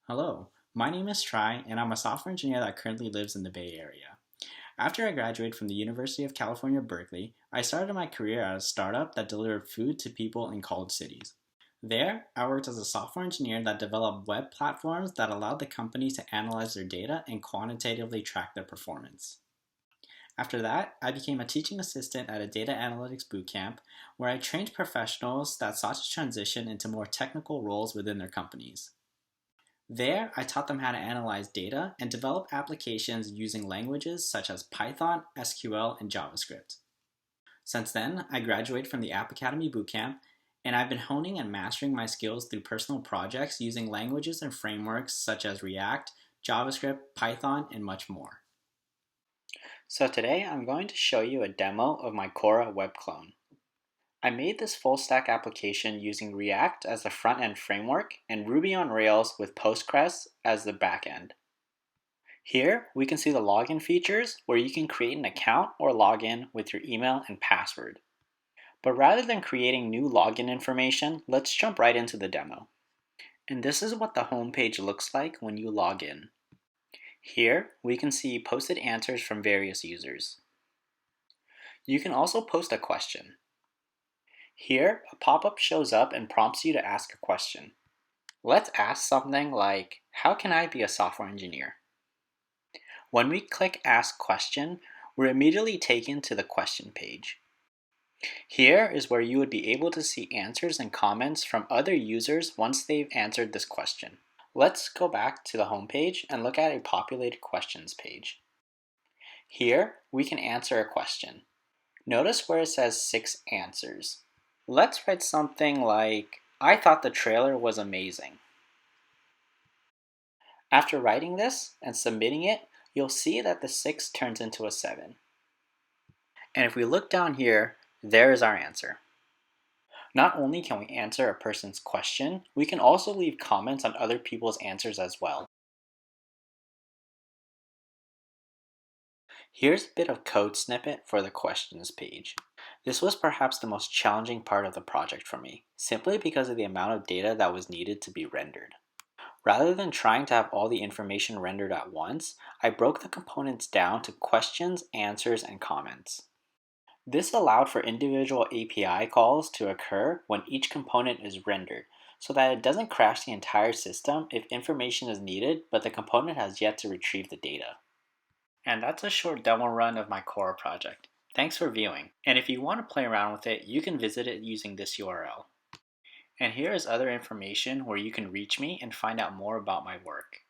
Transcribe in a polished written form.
Hello, my name is Tri, and I'm a software engineer that currently lives in the Bay Area. After I graduated from the University of California, Berkeley, I started my career at a startup that delivered food to people in college cities. There, I worked as a software engineer that developed web platforms that allowed the company to analyze their data and quantitatively track their performance. After that, I became a teaching assistant at a data analytics bootcamp where I trained professionals that sought to transition into more technical roles within their companies. There, I taught them how to analyze data and develop applications using languages such as Python, SQL, and JavaScript. Since then, I graduated from the App Academy Bootcamp, and I've been honing and mastering my skills through personal projects using languages and frameworks such as React, JavaScript, Python, and much more. So today, I'm going to show you a demo of my Korra web clone. I made this full stack application using React as the front-end framework and Ruby on Rails with Postgres as the backend. Here, we can see the login features where you can create an account or login with your email and password. But rather than creating new login information, let's jump right into the demo. And this is what the homepage looks like when you log in. Here, we can see posted answers from various users. You can also post a question. Here, a pop-up shows up and prompts you to ask a question. Let's ask something like, how can I be a software engineer? When we click Ask Question, we're immediately taken to the question page. Here is where you would be able to see answers and comments from other users once they've answered this question. Let's go back to the home page and look at a populated questions page. Here, we can answer a question. Notice where it says 6 answers. Let's write something like, I thought the trailer was amazing. After writing this and submitting it, you'll see that the 6 turns into a 7. And if we look down here, there is our answer. Not only can we answer a person's question, we can also leave comments on other people's answers as well. Here's a bit of code snippet for the questions page. This was perhaps the most challenging part of the project for me, simply because of the amount of data that was needed to be rendered. Rather than trying to have all the information rendered at once, I broke the components down to questions, answers, and comments. This allowed for individual API calls to occur when each component is rendered, so that it doesn't crash the entire system if information is needed but the component has yet to retrieve the data. And that's a short demo run of my Korra project. Thanks for viewing, and if you want to play around with it, you can visit it using this URL. And here is other information where you can reach me and find out more about my work.